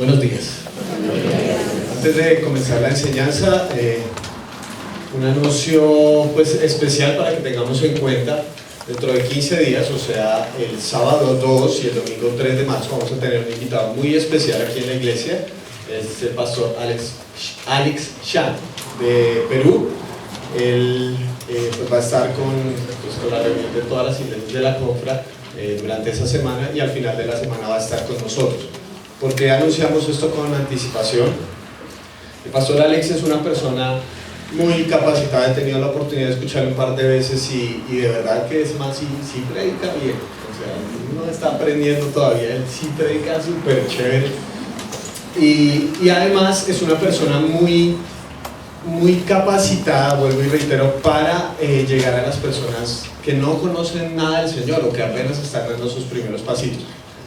Buenos días. Antes de comenzar la enseñanza, un anuncio pues, especial para que tengamos en cuenta. Dentro de 15 días, o sea, el sábado 2 y el domingo 3 de marzo, vamos a tener un invitado muy especial aquí en la iglesia. Es el pastor Alex Chan, de Perú. Él pues va a estar con la reunión de todas las iglesias de la Confra durante esa semana, y al final de la semana va a estar con nosotros. ¿Por qué anunciamos esto con anticipación? El pastor Alex es una persona muy capacitada, he tenido la oportunidad de escucharlo un par de veces y de verdad que es más, sí predica bien, o sea, uno está aprendiendo todavía, él sí predica súper chévere, y además es una persona muy capacitada, vuelvo y reitero, para llegar a las personas que no conocen nada del Señor o que apenas están dando sus primeros pasitos.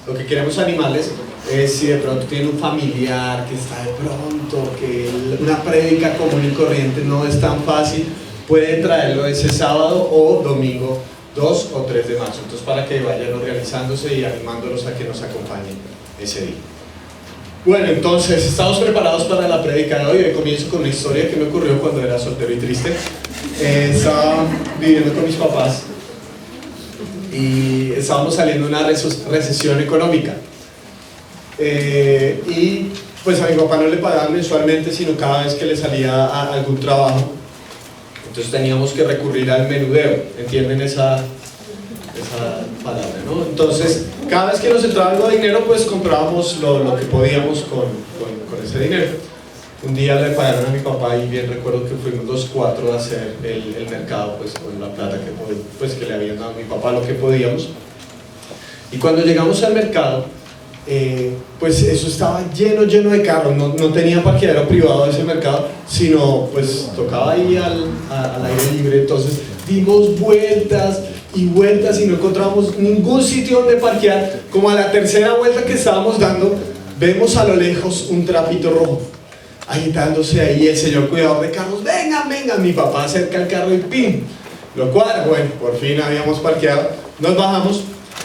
Lo que queremos animarles es, si de pronto tienen un familiar que está de pronto, que una prédica común y corriente no es tan fácil, pueden traerlo ese sábado o domingo 2 o 3 de marzo. Entonces, para que vayan organizándose y animándolos a que nos acompañen ese día. Bueno, entonces, estamos preparados para la prédica de hoy. Hoy comienzo con una historia que me ocurrió cuando era soltero y triste. Estaba viviendo con mis papás y estábamos saliendo de una recesión económica, y pues a mi papá no le pagaban mensualmente, sino cada vez que le salía algún trabajo. Entonces teníamos que recurrir al menudeo, ¿entienden esa palabra, no? Entonces cada vez que nos entraba algo de dinero, pues comprábamos lo que podíamos con ese dinero. Un día le pagaron a mi papá y bien recuerdo que fuimos los 4 a hacer el mercado, pues con la plata que le habían dado a mi papá, lo que podíamos. Y cuando llegamos al mercado, pues eso estaba lleno de carros, no tenía parqueadero privado ese mercado, sino pues tocaba ir al aire libre. Entonces dimos vueltas y vueltas y no encontramos ningún sitio donde parquear. Como a la tercera vuelta que estábamos dando, vemos a lo lejos un trapito rojo agitándose ahí. El señor cuidador de carros, vengan, mi papá acerca el carro y ¡pim! Lo cuadra. Bueno, por fin habíamos parqueado, nos bajamos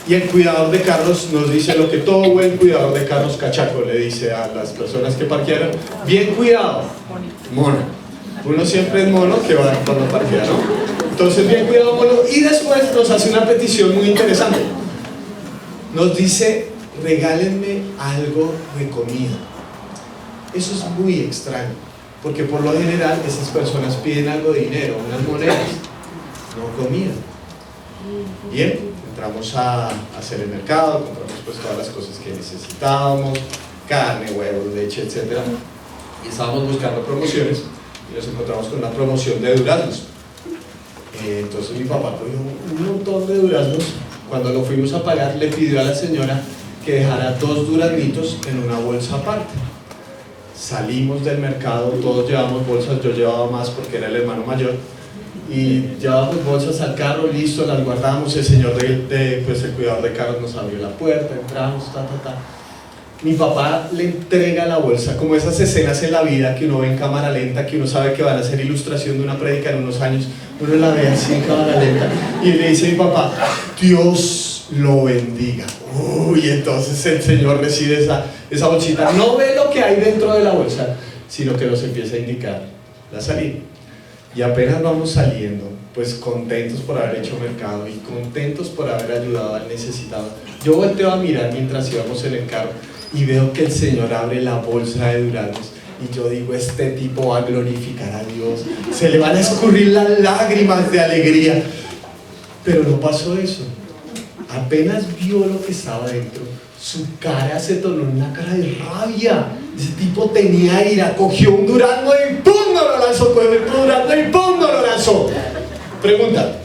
y el cuidador de carros nos dice lo que todo buen cuidador de carros cachaco le dice a las personas que parquearon: bien cuidado, mono. Uno siempre es mono que va cuando parquea, ¿no? Entonces, bien cuidado, mono. Y después nos hace una petición muy interesante. Nos dice: regálenme algo de comida. Eso es muy extraño, porque por lo general esas personas piden algo de dinero, unas monedas, no comida. Bien, entramos a hacer el mercado, compramos pues todas las cosas que necesitábamos, carne, huevos, leche, etc. Y estábamos buscando promociones y nos encontramos con una promoción de duraznos. Entonces mi papá cogió un montón de duraznos. Cuando lo fuimos a pagar, le pidió a la señora que dejara 2 duraznitos en una bolsa aparte. Salimos del mercado, todos llevamos bolsas, yo llevaba más porque era el hermano mayor, y llevábamos bolsas al carro, listo, las guardamos. El señor pues el cuidador de carros nos abrió la puerta, entramos, Mi papá le entrega la bolsa, como esas escenas en la vida que uno ve en cámara lenta, que uno sabe que van a hacer ilustración de una prédica en unos años, uno la ve así en cámara lenta, y le dice a mi papá: Dios lo bendiga. Uy, entonces el señor recibe esa bolsita, no ve lo que hay dentro de la bolsa, sino que nos empieza a indicar la salida. Y apenas vamos saliendo, pues contentos por haber hecho mercado y contentos por haber ayudado al necesitado. Yo volteo a mirar mientras íbamos en el carro y veo que el Señor abre la bolsa de duraznos, y yo digo: este tipo va a glorificar a Dios, se le van a escurrir las lágrimas de alegría. Pero no pasó eso. Apenas vio lo que estaba dentro, su cara se tornó en una cara de rabia. Ese tipo tenía ira, cogió un durazno y ¡pum! Lo lanzó, cogió el durazno y ¡pum! Lo lanzó. Pregunta: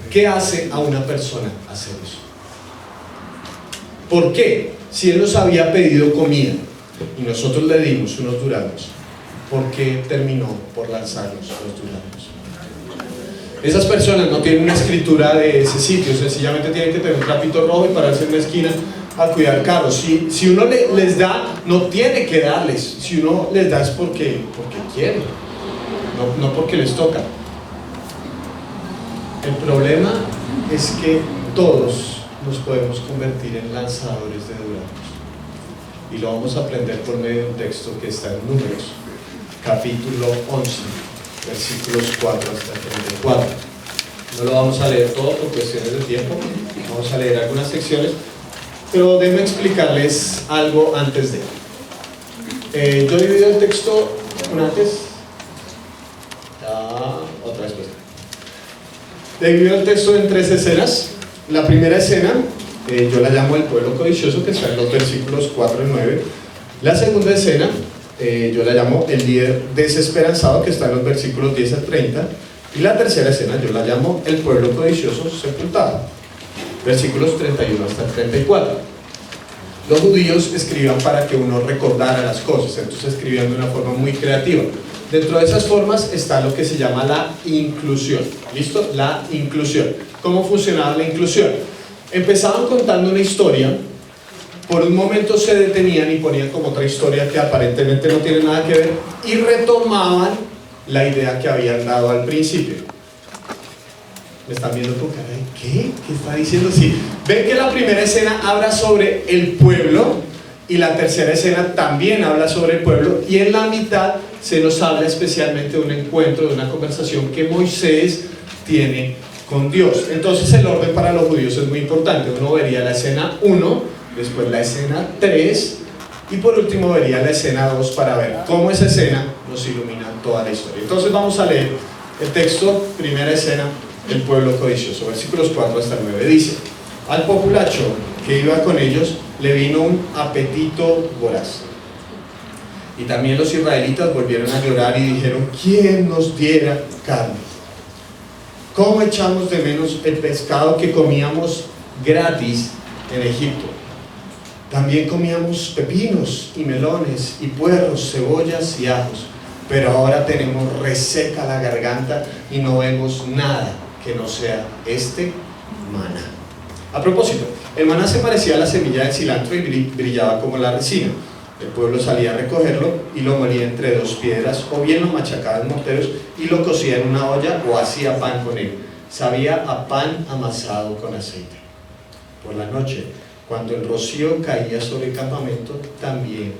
¿qué hace a una persona hacer eso? ¿Por qué? Si él nos había pedido comida y nosotros le dimos unos duraznos, ¿por qué terminó por lanzarnos los duraznos? Esas personas no tienen una escritura de ese sitio, sencillamente tienen que tener un trapito rojo y pararse en una esquina a cuidar carros. Si uno les da, no tiene que darles. Si uno les da es porque quiere, no porque les toca. El problema es que todos nos podemos convertir en lanzadores de duraznos. y lo vamos a aprender por medio de un texto que está en Números, capítulo 11, versículos 4 hasta 34. No lo vamos a leer todo por cuestiones de tiempo, vamos a leer algunas secciones, pero déjenme explicarles algo antes de. Yo he dividido el texto otra vez. He dividido el texto en 3 escenas. La primera escena, yo la llamo el pueblo codicioso, que está en los versículos 4 y 9. La segunda escena, yo la llamo el líder desesperanzado, que está en los versículos 10 al 30. Y la tercera escena, yo la llamo el pueblo codicioso sepultado, versículos 31 hasta el 34. Los judíos escribían para que uno recordara las cosas, entonces escribían de una forma muy creativa. Dentro de esas formas está lo que se llama la inclusión. ¿Listo? La inclusión. ¿Cómo funcionaba la inclusión? Empezaban contando una historia, por un momento se detenían y ponían como otra historia que aparentemente no tiene nada que ver, y retomaban la idea que habían dado al principio. ¿Me están viendo con cara de qué? ¿Qué está diciendo? Sí. Ven que la primera escena habla sobre el pueblo y la tercera escena también habla sobre el pueblo, y en la mitad se nos habla especialmente de un encuentro, de una conversación que Moisés tiene con Dios. Entonces el orden para los judíos es muy importante. Uno vería la escena 1, después la escena 3 y por último vería la escena 2 para ver cómo esa escena nos ilumina toda la historia. Entonces vamos a leer el texto, primera escena, el pueblo codicioso, versículos 4 hasta 9. Dice: al populacho que iba con ellos le vino un apetito voraz. Y también los israelitas volvieron a llorar y dijeron: ¿quién nos diera carne? ¿Cómo echamos de menos el pescado que comíamos gratis en Egipto? También comíamos pepinos y melones y puerros, cebollas y ajos, pero ahora tenemos reseca la garganta y no vemos nada que no sea este maná. A propósito, el maná se parecía a la semilla del cilantro y brillaba como la resina. El pueblo salía a recogerlo y lo molía entre 2 piedras, o bien lo machacaba en morteros y lo cocía en una olla o hacía pan con él. Sabía a pan amasado con aceite. Por la noche, cuando el rocío caía sobre el campamento, también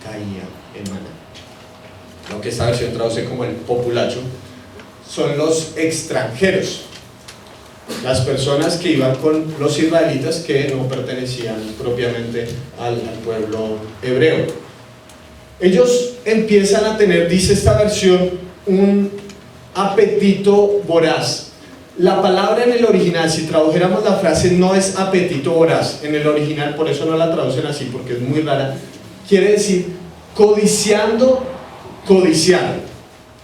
caía el maná. Lo que esta versión traduce como el populacho son los extranjeros, las personas que iban con los israelitas que no pertenecían propiamente al pueblo hebreo. Ellos empiezan a tener, dice esta versión, un apetito voraz. La palabra en el original, si tradujéramos la frase, no es apetito voraz. En el original, por eso no la traducen así, porque es muy rara. Quiere decir codiciando, codiciar.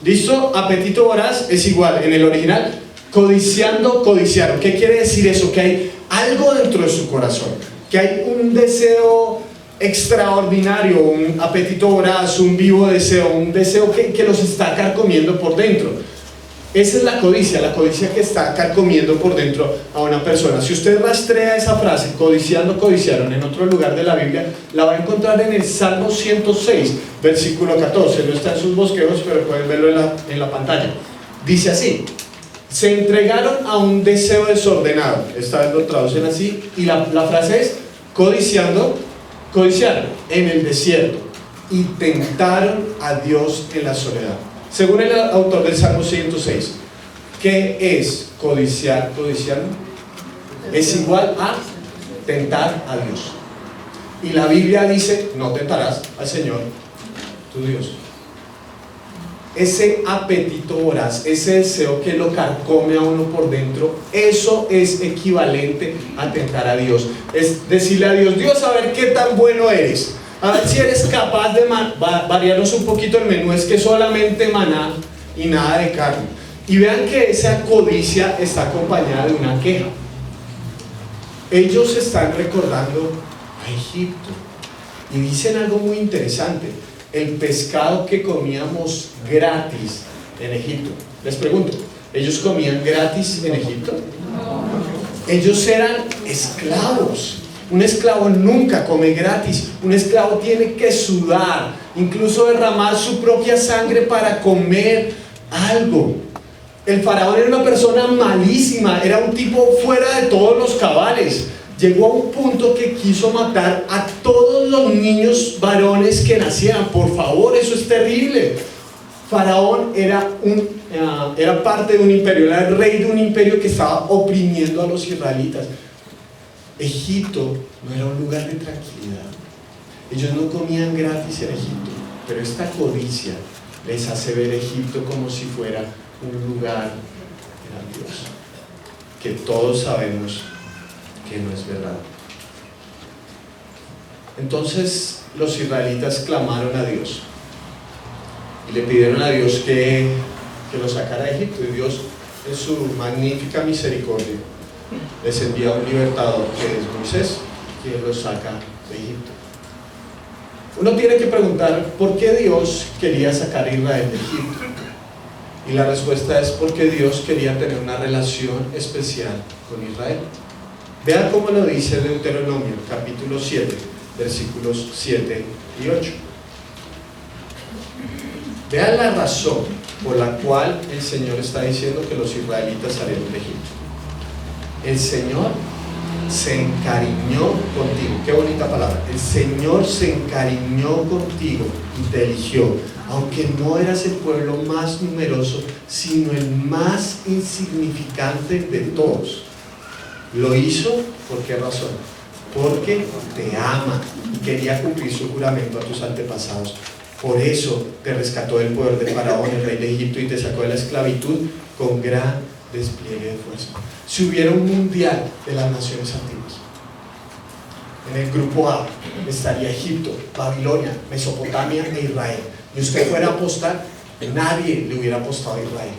¿Listo? Apetito voraz es igual en el original. Codiciando, codiciar. ¿Qué quiere decir eso? Que hay algo dentro de su corazón, que hay un deseo extraordinario, un apetito voraz, un vivo deseo, un deseo que los está carcomiendo por dentro. Esa es la codicia que está carcomiendo por dentro a una persona. Si usted rastrea esa frase, codiciando, codiciaron, en otro lugar de la Biblia, la va a encontrar en el Salmo 106, versículo 14. No está en sus bosquejos, pero pueden verlo en la pantalla. Dice así: se entregaron a un deseo desordenado. Esta vez lo traducen así, y la frase es: codiciando, codiciaron en el desierto y tentaron a Dios en la soledad. Según el autor del Salmo 106, ¿qué es codiciar? Codiciar es igual a tentar a Dios. Y la Biblia dice: no tentarás al Señor tu Dios. Ese apetito voraz, ese deseo que lo carcome a uno por dentro, eso es equivalente a tentar a Dios. Es decirle a Dios: Dios, a ver qué tan bueno eres, a ver si eres capaz de variarnos un poquito el menú. Es que solamente maná y nada de carne. Y vean que esa codicia está acompañada de una queja. Ellos están recordando a Egipto y dicen algo muy interesante: el pescado que comíamos gratis en Egipto. Les pregunto, ¿ellos comían gratis en Egipto? Ellos eran esclavos. Un esclavo nunca come gratis. Un esclavo tiene que sudar, incluso derramar su propia sangre para comer algo. El faraón era una persona malísima, era un tipo fuera de todos los cabales. llegó a un punto que quiso matar a todos los niños varones que nacieran. Por favor, eso es terrible. Faraón era parte de un imperio, era el rey de un imperio que estaba oprimiendo a los israelitas. Egipto no era un lugar de tranquilidad. Ellos no comían gratis en Egipto, pero esta codicia les hace ver Egipto como si fuera un lugar grandioso, que todos sabemos que no es verdad. Entonces los israelitas clamaron a Dios y le pidieron a Dios que los sacara de Egipto, y Dios, en su magnífica misericordia, les envía un libertador, que es Moisés, quien los saca de Egipto. Uno tiene que preguntar por qué Dios quería sacar a Israel de Egipto, y la respuesta es porque Dios quería tener una relación especial con Israel. Vean cómo lo dice Deuteronomio capítulo 7, versículos 7 y 8. Vean la razón por la cual el Señor está diciendo que los israelitas salieron de Egipto. El Señor se encariñó contigo. Qué bonita palabra. El Señor se encariñó contigo y te eligió, aunque no eras el pueblo más numeroso, sino el más insignificante de todos. Lo hizo, ¿por qué razón? Porque te ama y quería cumplir su juramento a tus antepasados. Por eso te rescató del poder de Faraón, el rey de Egipto, y te sacó de la esclavitud con gran despliegue de fuerza. Si hubiera un mundial de las naciones antiguas, en el grupo A estaría Egipto, Babilonia, Mesopotamia e Israel, y usted fuera a apostar, nadie le hubiera apostado a Israel.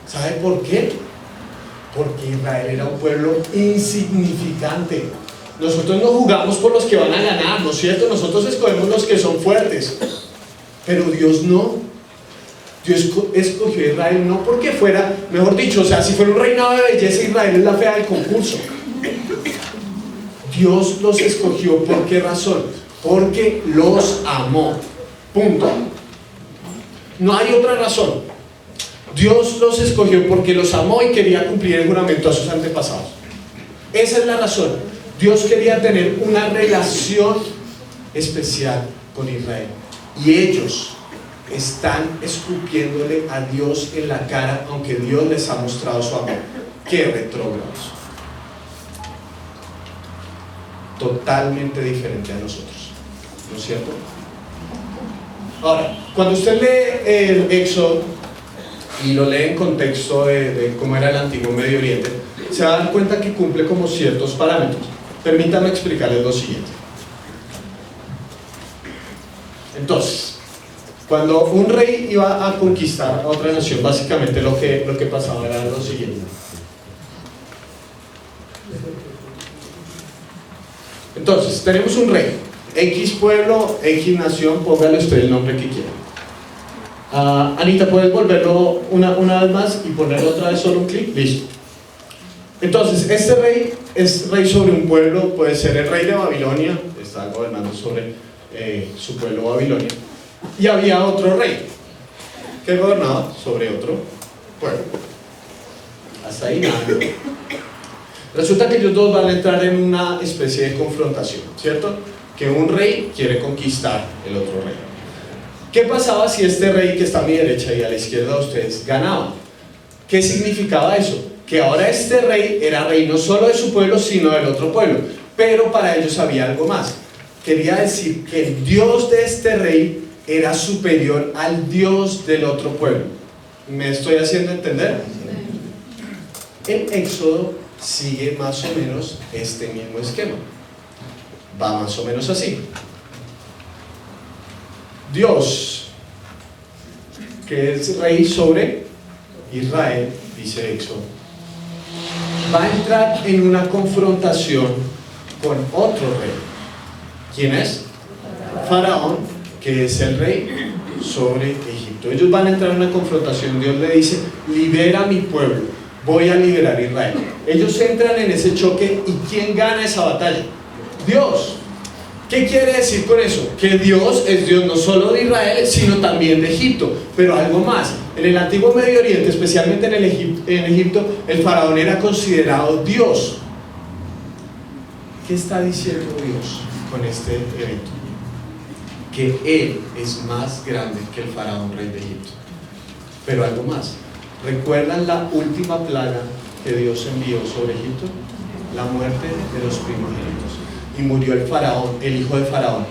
¿Sabe por qué? Porque Israel era un pueblo insignificante. Nosotros no jugamos por los que van a ganar, ¿no es cierto? Nosotros escogemos los que son fuertes, pero Dios no. Dios escogió a Israel no porque fuera, mejor dicho, o sea, si fuera un reinado de belleza, Israel es la fea del concurso. Dios los escogió, ¿por qué razón? Porque los amó, punto. No hay otra razón. Dios los escogió porque los amó y quería cumplir el juramento a sus antepasados. Esa es la razón. Dios quería tener una relación especial con Israel, y ellos están escupiéndole a Dios en la cara, aunque Dios les ha mostrado su amor. ¡Qué retrógrados! Totalmente diferente a nosotros, ¿no es cierto? Ahora, cuando usted lee el Éxodo y lo lee en contexto de cómo era el antiguo Medio Oriente, se va a dar cuenta que cumple como ciertos parámetros. Permítame explicarles lo siguiente. Entonces, cuando un rey iba a conquistar a otra nación, básicamente lo que pasaba era lo siguiente. Entonces, tenemos un rey, X pueblo, X nación, póngale usted el nombre que quiera. Anita, ¿puedes volverlo una vez más y ponerlo otra vez solo un clic? Listo. Entonces, este rey es rey sobre un pueblo, puede ser el rey de Babilonia, está gobernando sobre su pueblo Babilonia, y había otro rey que gobernaba sobre otro pueblo. Hasta ahí nada. Resulta que ellos dos van a entrar en una especie de confrontación, ¿cierto? Que un rey quiere conquistar el otro rey. ¿Qué pasaba si este rey que está a mi derecha y a la izquierda de ustedes ganaba? ¿Qué significaba eso? Que ahora este rey era rey no solo de su pueblo, sino del otro pueblo. Pero para ellos había algo más. Quería decir que el Dios de este rey era superior al Dios del otro pueblo. ¿Me estoy haciendo entender? El Éxodo sigue más o menos este mismo esquema. Va más o menos así. Dios, que es rey sobre Israel, dice Éxodo, va a entrar en una confrontación con otro rey. ¿Quién es? Faraón, que es el rey sobre Egipto. Ellos van a entrar en una confrontación. Dios le dice: libera a mi pueblo, voy a liberar a Israel. Ellos entran en ese choque, y ¿quién gana esa batalla? Dios. ¿Qué quiere decir con eso? Que Dios es Dios no solo de Israel, sino también de Egipto. Pero algo más, en el antiguo Medio Oriente, especialmente en Egipto, el faraón era considerado Dios. ¿Qué está diciendo Dios con este evento? Que Él es más grande que el faraón rey de Egipto. Pero algo más. ¿Recuerdan la última plaga que Dios envió sobre Egipto? La muerte de los primogénitos. Y murió el faraón, el hijo de faraón.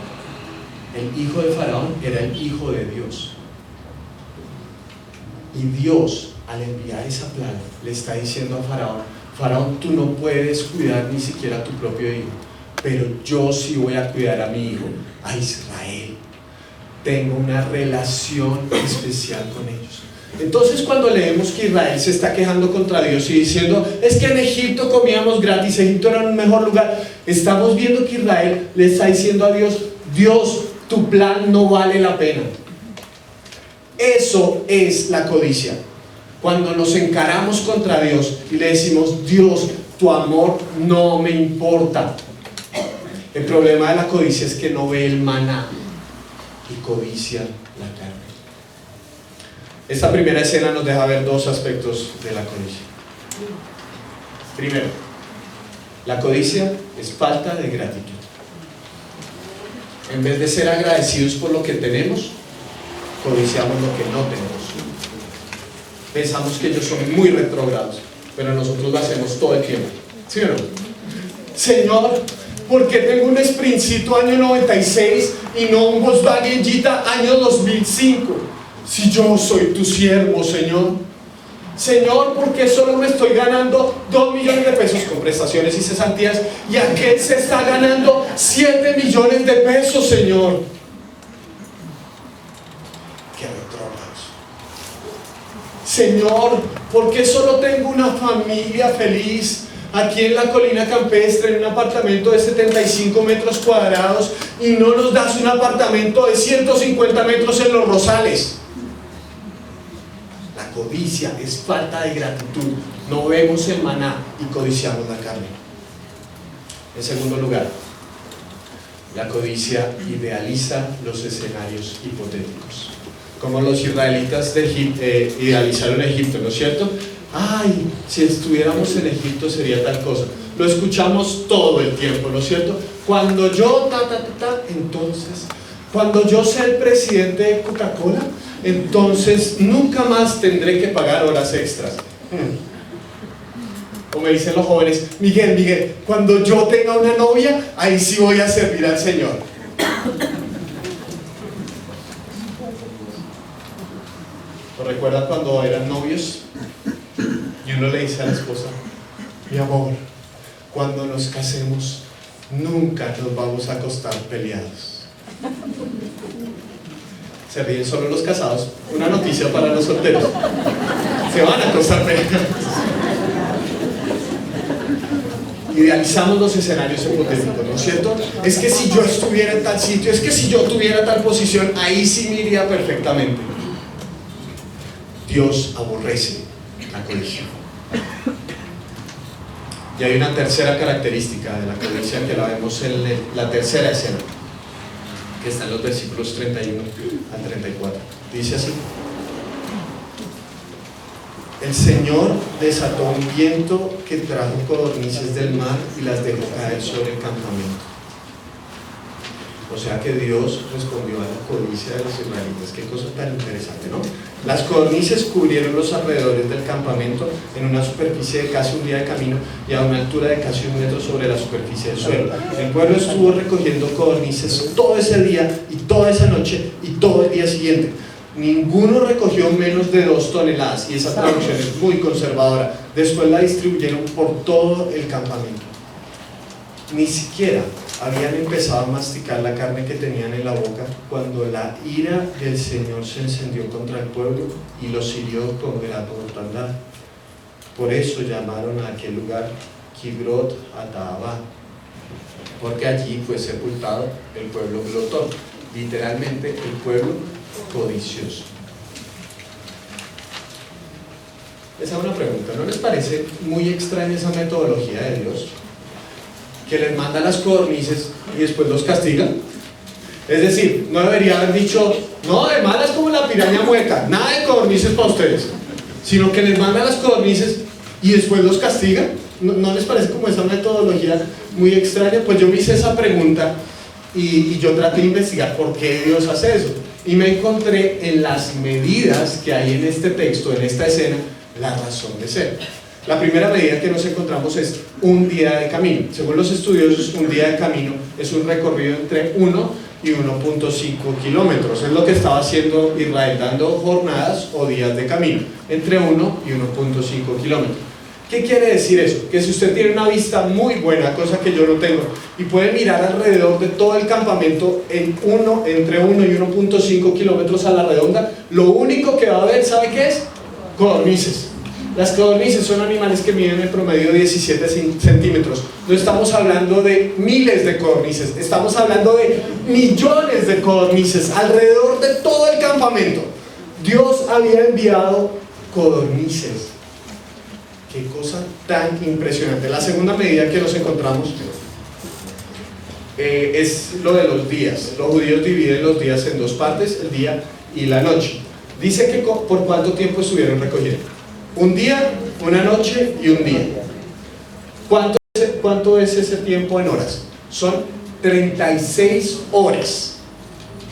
El hijo de faraón era el hijo de Dios. Y Dios, al enviar esa plaga, le está diciendo a faraón: faraón, tú no puedes cuidar ni siquiera a tu propio hijo, pero yo sí voy a cuidar a mi hijo, a Israel. Tengo una relación especial con ellos. Entonces, cuando leemos que Israel se está quejando contra Dios y diciendo: es que en Egipto comíamos gratis, Egipto era un mejor lugar, estamos viendo que Israel le está diciendo a Dios: Dios, tu plan no vale la pena. Eso es la codicia. Cuando nos encaramos contra Dios y le decimos: Dios, tu amor no me importa. El problema de la codicia es que no ve el maná y codicia la carne. Esta primera escena nos deja ver dos aspectos de la codicia. Primero, la codicia es falta de gratitud. En vez de ser agradecidos por lo que tenemos, codiciamos lo que no tenemos. Pensamos que ellos son muy retrógrados, pero nosotros lo hacemos todo el tiempo. ¿Sí o no? Señor, ¿por qué tengo un Sprintcito año 96 y no un Volkswagen Jetta año 2005? Si yo soy tu siervo, Señor. Señor, ¿por qué solo me estoy ganando 2 millones de pesos con prestaciones y cesantías y aquel se está ganando 7 millones de pesos, Señor? Qué retrógrados. Señor, ¿por qué solo tengo una familia feliz aquí en la colina campestre, en un apartamento de 75 metros cuadrados, y no nos das un apartamento de 150 metros en Los Rosales? La codicia es falta de gratitud. No vemos el maná y codiciamos la carne. En segundo lugar, la codicia idealiza los escenarios hipotéticos, como los israelitas de idealizaron Egipto, ¿no es cierto? Ay, si estuviéramos en Egipto sería tal cosa. Lo escuchamos todo el tiempo, ¿no es cierto? Cuando yo entonces, cuando yo sea el presidente de Coca-Cola, entonces nunca más tendré que pagar horas extras. Como dicen los jóvenes: Miguel, cuando yo tenga una novia, ahí sí voy a servir al Señor. ¿Recuerdan cuando eran novios? Y uno le dice a la esposa: mi amor, cuando nos casemos, nunca nos vamos a acostar peleados. Se ríen solo los casados. Una noticia para los solteros: se van a acostar peleados. Idealizamos los escenarios hipotéticos, ¿no es cierto? Es que si yo estuviera en tal sitio, es que si yo tuviera tal posición, ahí sí me iría perfectamente. Dios aborrece la codicia. Y hay una tercera característica de la codicia que la vemos en la tercera escena, que está en los versículos 31 al 34. Dice así: el Señor desató un viento que trajo codornices del mar y las dejó caer sobre el campamento. O sea que Dios respondió a la codicia de los israelitas. Qué cosa tan interesante, ¿no? Las codornices cubrieron los alrededores del campamento en una superficie de casi un día de camino y a una altura de casi 1 metro sobre la superficie del suelo. El pueblo estuvo recogiendo codornices todo ese día y toda esa noche y todo el día siguiente. Ninguno recogió menos de 2 toneladas, y esa traducción es muy conservadora. Después la distribuyeron por todo el campamento. Ni siquiera habían empezado a masticar la carne que tenían en la boca cuando la ira del Señor se encendió contra el pueblo y los hirió con gran mortandad. Por eso llamaron a aquel lugar Kibrot Hataavá, porque allí fue sepultado el pueblo glotón, literalmente el pueblo codicioso. Les hago una pregunta: ¿no les parece muy extraña esa metodología de Dios? Que les manda las codornices y después los castiga. Es decir, no debería haber dicho: no, de malas como la piraña mueca, nada de codornices para ustedes, sino que les manda las codornices y después los castiga. ¿No les parece como esa metodología muy extraña? Pues yo me hice esa pregunta y yo traté de investigar por qué Dios hace eso. Y me encontré en las medidas que hay en este texto, en esta escena, la razón de ser. La primera medida que nos encontramos es un día de camino. Según los estudiosos, un día de camino es un recorrido entre 1 y 1.5 kilómetros. Es lo que estaba haciendo Israel, dando jornadas o días de camino, entre 1 y 1.5 kilómetros. ¿Qué quiere decir eso? Que si usted tiene una vista muy buena, cosa que yo no tengo, y puede mirar alrededor de todo el campamento entre 1 y 1.5 kilómetros a la redonda, lo único que va a ver, ¿sabe qué es? Codornices. Las codornices son animales que miden en promedio 17 centímetros. No estamos hablando de miles de codornices, estamos hablando de millones de codornices alrededor de todo el campamento. Dios había enviado codornices. Qué cosa tan impresionante. La segunda medida que nos encontramos es lo de los días. Los judíos dividen los días en dos partes, el día y la noche. Dice que por cuánto tiempo estuvieron recogiendo. Un día, una noche y un día. ¿Cuánto es ese tiempo en horas? Son 36 horas.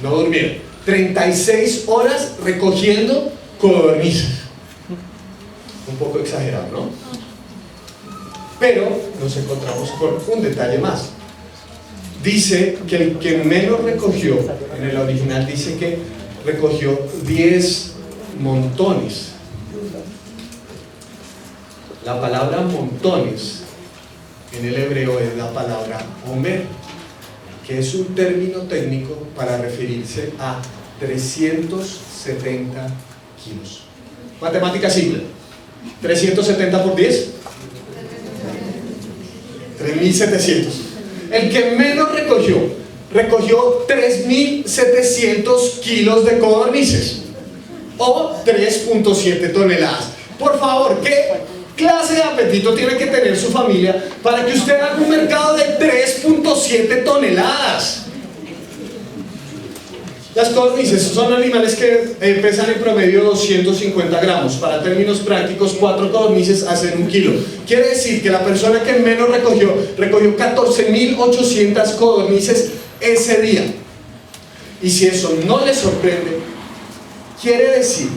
No durmieron. 36 horas recogiendo codornices. Un poco exagerado, ¿no? Pero nos encontramos con un detalle más. Dice que el que menos recogió, en el original dice que recogió 10 montones. La palabra montones en el hebreo es la palabra omer, que es un término técnico para referirse a 370 kilos. Matemática simple. 370 por 10, 3700. El que menos recogió 3700 kilos de codornices, o 3.7 toneladas. Por favor, ¿qué clase de apetito tiene que tener su familia para que usted haga un mercado de 3.7 toneladas? Las codornices son animales que pesan en promedio 250 gramos. Para términos prácticos, 4 codornices hacen 1 kilo. Quiere decir que la persona que menos recogió 14.800 codornices ese día. Y si eso no le sorprende, quiere decir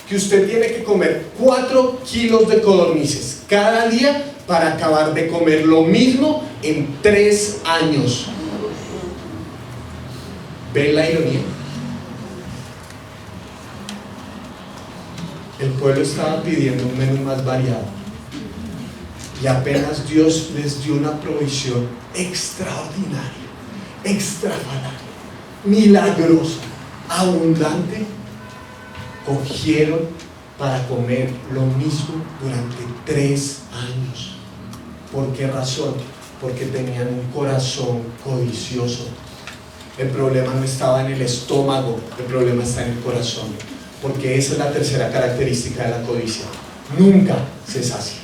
que usted tiene que comer 4 kilos de codornices cada día para acabar de comer lo mismo en 3 años. ¿Ven la ironía? El pueblo estaba pidiendo un menú más variado y apenas Dios les dio una provisión extraordinaria, extravagante, milagrosa, abundante. Cogieron para comer lo mismo durante 3 años. ¿Por qué razón? Porque tenían un corazón codicioso. El problema no estaba en el estómago, el problema está en el corazón, porque esa es la tercera característica de la codicia: nunca se sacia,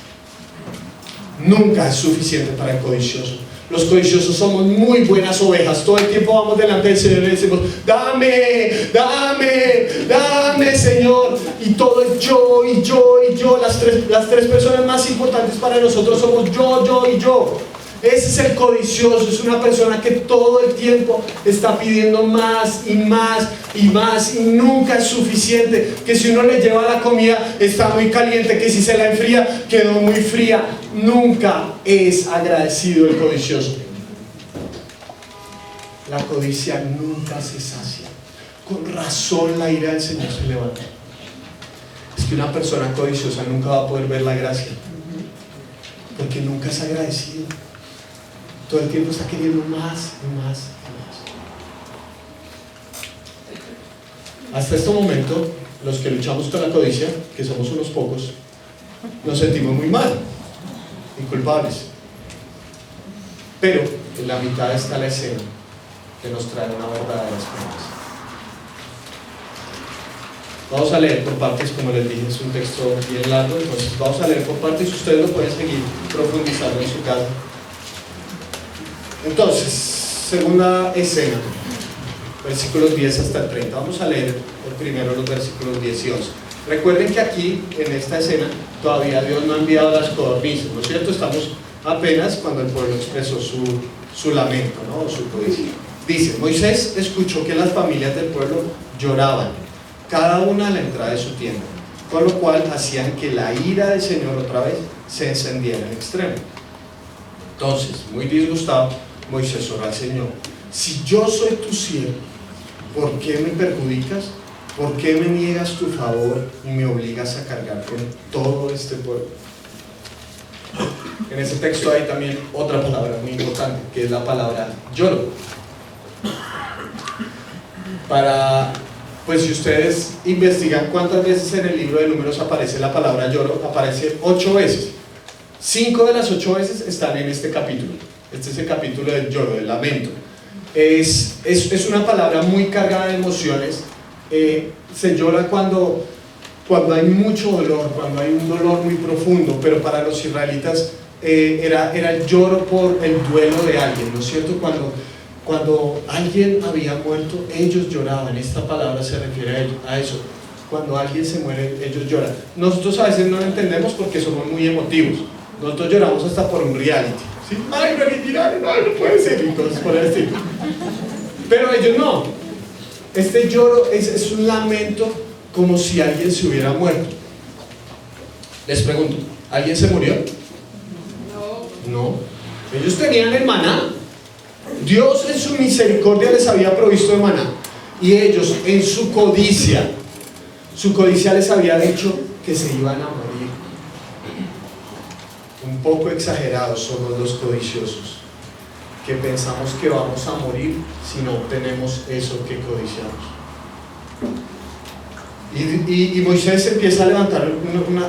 nunca es suficiente para el codicioso. Los codiciosos somos muy buenas ovejas, todo el tiempo vamos delante del Señor y le decimos: dame, dame, dame, Señor, y todo es yo y yo y yo. Las tres personas más importantes para nosotros somos yo y yo. Ese es el codicioso, es una persona que todo el tiempo está pidiendo más y más y más, y nunca es suficiente. Que si uno le lleva la comida está muy caliente, que si se la enfría quedó muy fría. Nunca es agradecido el codicioso. La codicia nunca se sacia. Con razón la ira del Señor se levanta. Es que una persona codiciosa nunca va a poder ver la gracia, porque nunca es agradecido. Todo el tiempo está queriendo más y más y más. Hasta este momento, los que luchamos con la codicia, que somos unos pocos, nos sentimos muy mal y culpables. Pero en la mitad está la escena que nos trae una verdadera esperanza. Vamos a leer por partes, como les dije, es un texto bien largo, entonces vamos a leer por partes y ustedes lo pueden seguir profundizando en su casa. Entonces, segunda escena, versículos 10 hasta el 30. Vamos a leer primero los versículos 10 y 11. Recuerden que aquí, en esta escena, todavía Dios no ha enviado las codornices, ¿no es cierto? Estamos apenas cuando el pueblo expresó su lamento, ¿no? O su codicia. Dice, Moisés escuchó que las familias del pueblo lloraban, cada una a la entrada de su tienda, con lo cual hacían que la ira del Señor otra vez se encendiera en extremo. Entonces, muy disgustado, Moisés oró al Señor: si yo soy tu siervo, ¿por qué me perjudicas? ¿Por qué me niegas tu favor y me obligas a cargar con todo este pueblo? En ese texto hay también otra palabra muy importante, que es la palabra lloro. Pues si ustedes investigan cuántas veces en el libro de Números aparece la palabra lloro, aparece 8 veces. 5 de las 8 veces están en este capítulo. Este es el capítulo del lloro, del lamento. Es una palabra muy cargada de emociones. Se llora cuando hay mucho dolor, cuando hay un dolor muy profundo, pero para los israelitas era el lloro por el duelo de alguien, ¿no es cierto? Cuando alguien había muerto, ellos lloraban. Esta palabra se refiere a eso. Cuando alguien se muere, ellos lloran. Nosotros a veces no lo entendemos porque somos muy emotivos. Nosotros lloramos hasta por un reality, ¿sí? Ay, no puede ser, y cosas por el estilo. Pero ellos no. Este lloro es un lamento como si alguien se hubiera muerto. Les pregunto, ¿alguien se murió? No. Ellos tenían el maná. Dios en su misericordia les había provisto de maná, y ellos en su codicia les había dicho que se iban a morir. Un poco exagerados somos los codiciosos, que pensamos que vamos a morir si no obtenemos eso que codiciamos. Y Moisés empieza a levantar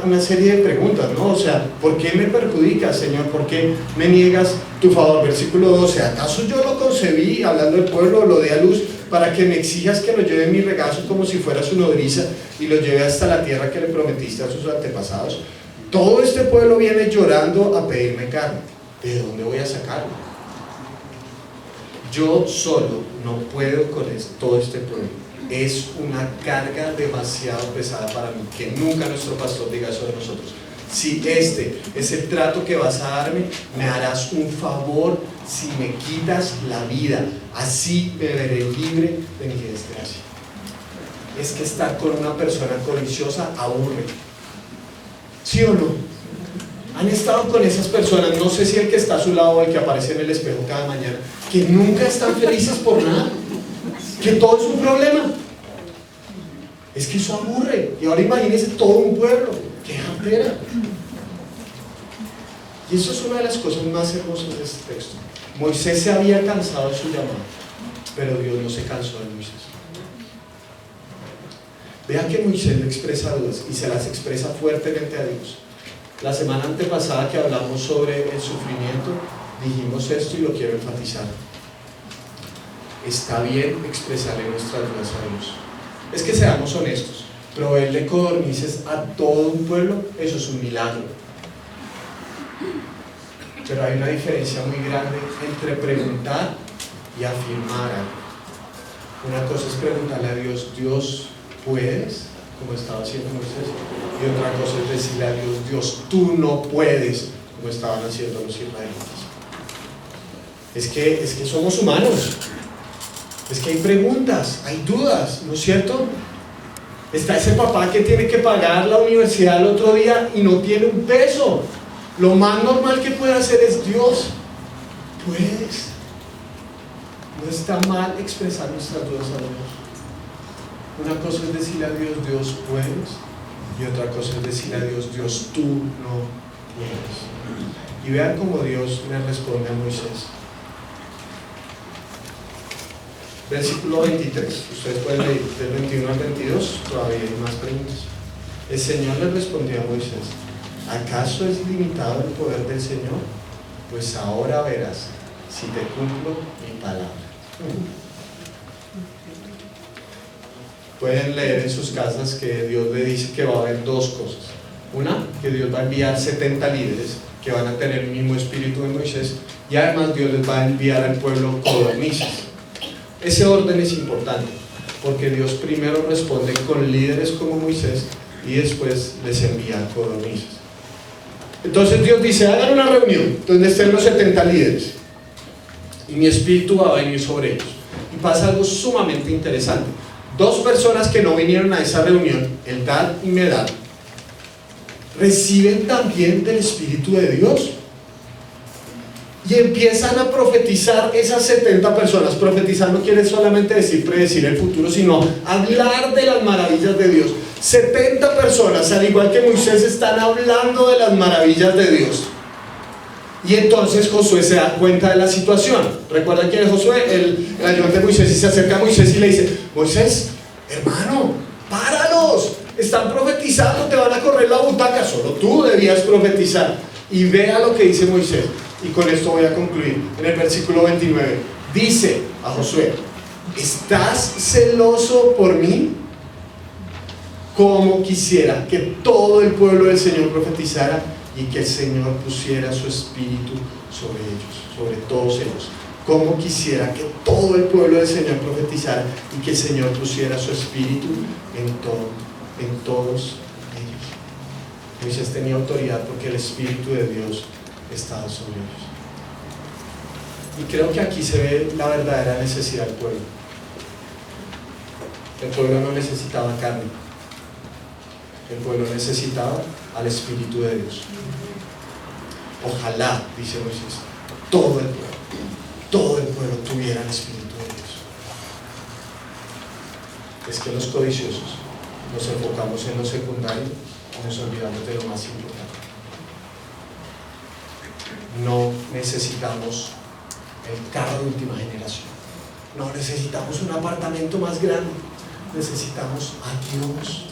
una serie de preguntas, ¿no? O sea, ¿por qué me perjudicas, Señor? ¿Por qué me niegas tu favor? Versículo 12, ¿acaso yo lo concebí, hablando del pueblo, lo dé a luz, para que me exijas que lo lleve en mi regazo como si fuera su nodriza y lo lleve hasta la tierra que le prometiste a sus antepasados? Todo este pueblo viene llorando a pedirme carne. ¿De dónde voy a sacarlo? Yo solo no puedo con todo este pueblo. Es una carga demasiado pesada para mí. Que nunca nuestro pastor diga eso de nosotros. Si este es el trato que vas a darme, me harás un favor si me quitas la vida. Así me veré libre de mi desgracia. Es que estar con una persona codiciosa aburre. ¿Sí o no? Han estado con esas personas, no sé si el que está a su lado o el que aparece en el espejo cada mañana, que nunca están felices por nada, que todo es un problema. Es que eso aburre. Y ahora imagínense todo un pueblo, qué jartera. Y eso es una de las cosas más hermosas de este texto. Moisés se había cansado de su llamado, pero Dios no se cansó de Moisés. Vean que Moisés le expresa dudas y se las expresa fuertemente a Dios. La semana antepasada que hablamos sobre el sufrimiento, dijimos esto y lo quiero enfatizar. Está bien expresarle nuestras dudas a Dios. Es que seamos honestos, proveerle codornices a todo un pueblo, eso es un milagro. Pero hay una diferencia muy grande entre preguntar y afirmar algo. Una cosa es preguntarle a Dios, Dios, ¿puedes? Como estaba haciendo Moisés. Y otra cosa es decirle a Dios, Dios, tú no puedes, como estaban haciendo los israelitas. Es que somos humanos. Es que hay preguntas, hay dudas, ¿no es cierto? Está ese papá que tiene que pagar la universidad el otro día y no tiene un peso. Lo más normal que puede hacer es, Dios, ¿puedes? No está mal expresar nuestras dudas a Dios. Una cosa es decirle a Dios, Dios, ¿puedes? Y otra cosa es decirle a Dios, Dios, tú no puedes. Y vean cómo Dios le responde a Moisés. Versículo 23, ustedes pueden leer del 21 al 22, todavía hay más preguntas. El Señor le respondió a Moisés, ¿acaso es limitado el poder del Señor? Pues ahora verás si te cumplo mi palabra. Pueden leer en sus casas que Dios le dice que va a haber dos cosas. Una, que Dios va a enviar 70 líderes que van a tener el mismo espíritu de Moisés, y además Dios les va a enviar al pueblo codornices. Ese orden es importante, porque Dios primero responde con líderes como Moisés y después les envía codornices. Entonces Dios dice, hagan una reunión donde estén los 70 líderes y mi espíritu va a venir sobre ellos. Y pasa algo sumamente interesante. Dos personas que no vinieron a esa reunión, Eldad y Medad, reciben también del Espíritu de Dios y empiezan a profetizar esas 70 personas. Profetizar no quiere solamente decir predecir el futuro, sino hablar de las maravillas de Dios. 70 personas, al igual que Moisés, están hablando de las maravillas de Dios. Y entonces Josué se da cuenta de la situación. ¿Recuerdan quién es Josué? El ayudante de Moisés, y se acerca a Moisés y le dice, Moisés, hermano, páralos, están profetizando, te van a correr la butaca, solo tú debías profetizar. Y vea lo que dice Moisés, y con esto voy a concluir. En el versículo 29 dice a Josué, ¿estás celoso por mí? Como quisiera que todo el pueblo del Señor profetizara y que el Señor pusiera su espíritu sobre ellos, sobre todos ellos. Como quisiera que todo el pueblo del Señor profetizara y que el Señor pusiera su espíritu en todos ellos. Moisés tenía autoridad porque el Espíritu de Dios estaba sobre ellos. Y creo que aquí se ve la verdadera necesidad del pueblo. El pueblo no necesitaba carne, el pueblo necesitaba al Espíritu de Dios. Ojalá, dice Moisés, todo el pueblo tuviera el Espíritu de Dios. Es que los codiciosos nos enfocamos en lo secundario y nos olvidamos de lo más importante. No necesitamos el carro de última generación, no necesitamos un apartamento más grande, necesitamos a Dios.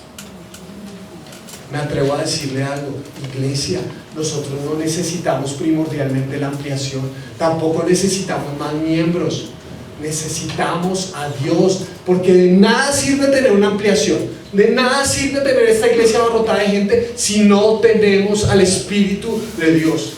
Me atrevo a decirle algo, iglesia, nosotros no necesitamos primordialmente la ampliación, tampoco necesitamos más miembros, necesitamos a Dios, porque de nada sirve tener una ampliación, de nada sirve tener esta iglesia abarrotada de gente si no tenemos al Espíritu de Dios.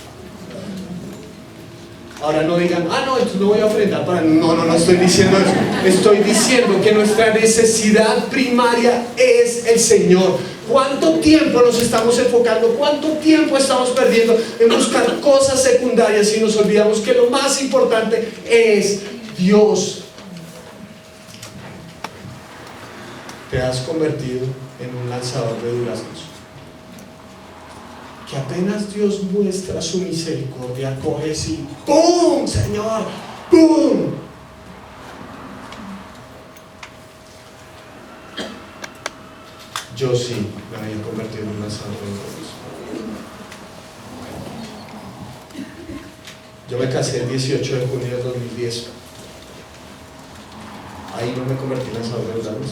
Ahora no digan, no, entonces no voy a ofrendar para... No estoy diciendo eso. Estoy diciendo que nuestra necesidad primaria es el Señor. ¿Cuánto tiempo nos estamos enfocando? ¿Cuánto tiempo estamos perdiendo en buscar cosas secundarias y nos olvidamos que lo más importante es Dios? Te has convertido en un lanzador de duraznos, que apenas Dios muestra su misericordia, coges y ¡pum! Señor, ¡pum! Yo sí me había convertido en un lanzador de duraznos. Yo me casé el 18 de junio de 2010. Ahí no me convertí en lanzador de duraznos.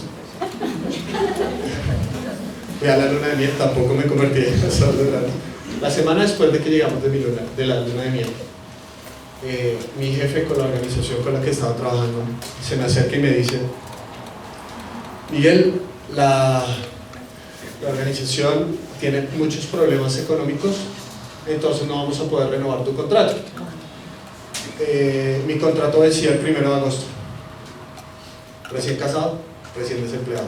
Fui a la luna de miel, tampoco me convertí en lanzador de duraznos. La semana después de que llegamos de la luna de miel, mi jefe con la organización con la que estaba trabajando se me acerca y me dice, Miguel, la organización tiene muchos problemas económicos, entonces no vamos a poder renovar tu contrato. Mi contrato vencía el 1 de agosto. Recién casado, recién desempleado.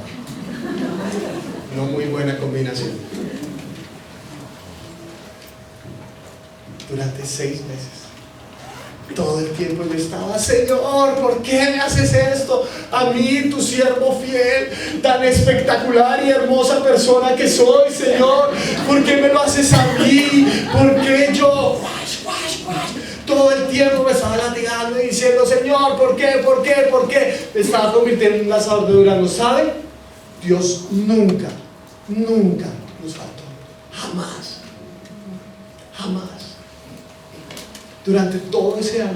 No muy buena combinación. Durante 6 meses, todo el tiempo yo estaba, Señor, ¿por qué me haces esto? A mí, tu siervo fiel, tan espectacular y hermosa persona que soy, Señor, ¿por qué me lo haces a mí? ¿Por qué yo? Todo el tiempo me estaba latigando y diciendo, Señor, ¿por qué? ¿Por qué? ¿Por qué? Me estaba convirtiendo en un lanzador de duraznos. ¿Sabe? Dios nunca nos faltó, jamás. Durante todo ese año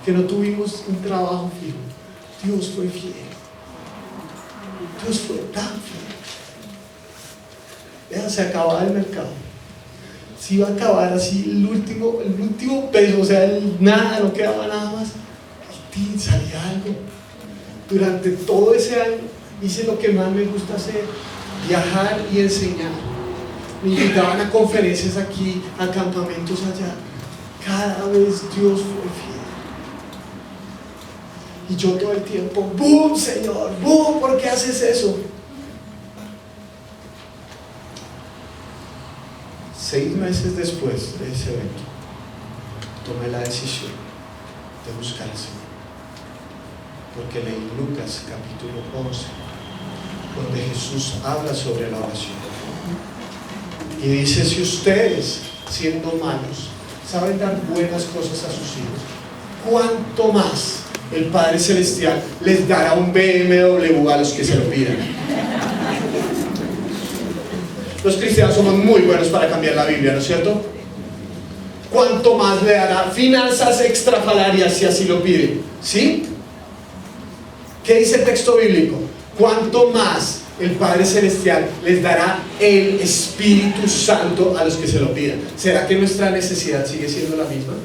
que no tuvimos un trabajo fijo, Dios fue fiel. Dios fue tan fiel. Vean, se acababa el mercado. Se iba a acabar así el último peso, o sea, nada, no quedaba nada más. Y salía algo. Durante todo ese año hice lo que más me gusta hacer, viajar y enseñar. Me invitaban a conferencias aquí, a campamentos allá. Cada vez Dios fue fiel. Y yo todo el tiempo, ¡boom, Señor! ¡Boom! ¿Por qué haces eso? 6 meses después de ese evento, tomé la decisión de buscar al Señor. Porque leí Lucas capítulo 11, donde Jesús habla sobre la oración. Y dice, si ustedes, siendo malos, saben dar buenas cosas a sus hijos, ¿cuánto más el Padre Celestial les dará un BMW a los que se lo pidan? Los cristianos somos muy buenos para cambiar la Biblia, ¿no es cierto? ¿Cuánto más le dará finanzas extrafalarias si así lo pide? ¿Sí? ¿Qué dice el texto bíblico? ¿Cuánto más el Padre Celestial les dará el Espíritu Santo a los que se lo pidan? ¿Será que nuestra necesidad sigue siendo la misma?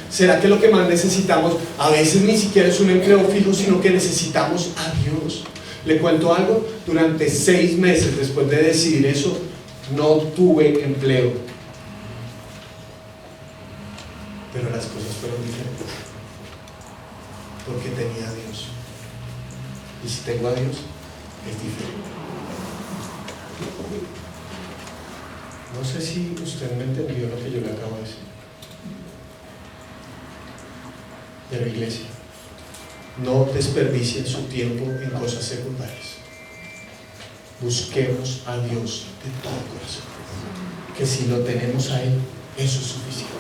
¿Será que lo que más necesitamos a veces ni siquiera es un empleo fijo, sino que necesitamos a Dios? Le cuento algo, durante 6 meses después de decidir eso, no tuve empleo. Pero las cosas fueron diferentes, porque tenía a Dios. Y si tengo a Dios, es diferente. No sé si usted me entendió lo que yo le acabo de decir. Pero iglesia, no desperdicien su tiempo en cosas secundarias. Busquemos a Dios de todo corazón, que si lo tenemos a Él, eso es suficiente.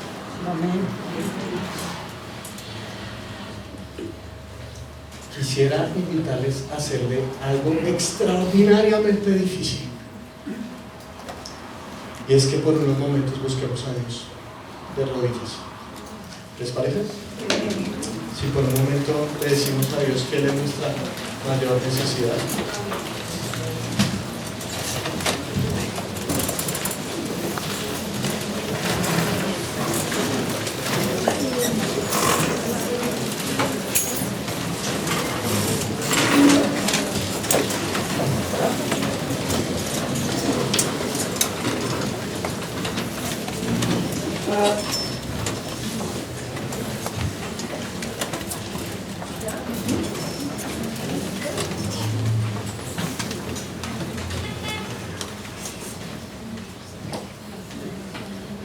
Amén. Quisiera invitarles a hacerle algo extraordinariamente difícil, y es que por unos momentos busquemos a Dios de rodillas. ¿Les parece? Si por un momento le decimos a Dios que Él es nuestra mayor necesidad.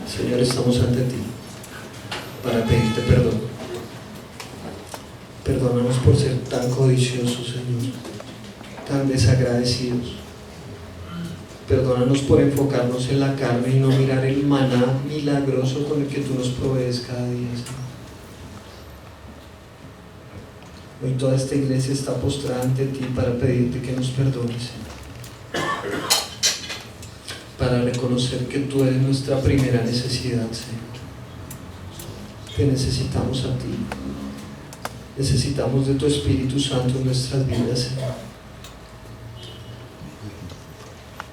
Señor, estamos ante ti para pedirte perdón. Perdónanos por ser tan codiciosos, Señor, tan desagradecidos. Perdónanos por enfocarnos en la carne y no mirar el maná milagroso con el que tú nos provees cada día, Señor. Hoy toda esta iglesia está postrada ante ti para pedirte que nos perdones, Señor. Para reconocer que tú eres nuestra primera necesidad, Señor. Que necesitamos a ti. Necesitamos de tu Espíritu Santo en nuestras vidas, Señor.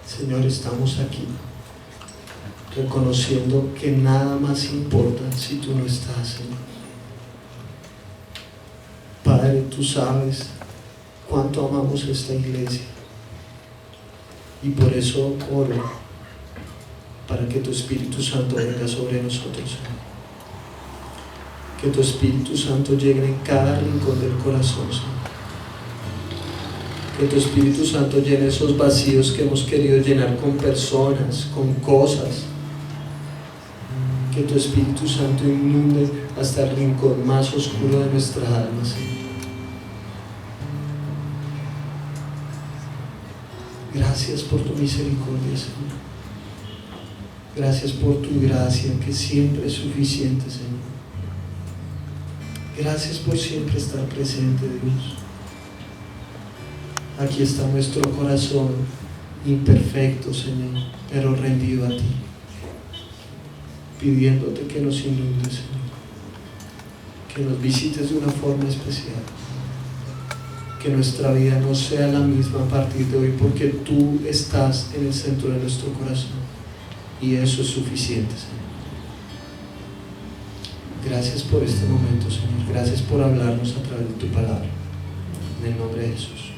Señor, estamos aquí reconociendo que nada más importa si tú no estás, Señor. Padre, tú sabes cuánto amamos esta iglesia, y por eso oro para que tu Espíritu Santo venga sobre nosotros, Señor. Que tu Espíritu Santo llegue en cada rincón del corazón, Señor. Que tu Espíritu Santo llene esos vacíos que hemos querido llenar con personas, con cosas. Que tu Espíritu Santo inunde hasta el rincón más oscuro de nuestra alma, Señor. Gracias por tu misericordia, Señor. Gracias por tu gracia, que siempre es suficiente, Señor. Gracias por siempre estar presente, Dios. Aquí está nuestro corazón imperfecto, Señor, pero rendido a ti, pidiéndote que nos inundes, Señor, que nos visites de una forma especial, que nuestra vida no sea la misma a partir de hoy, porque tú estás en el centro de nuestro corazón, y eso es suficiente, Señor. Gracias por este momento, Señor. Gracias por hablarnos a través de tu palabra. En el nombre de Jesús.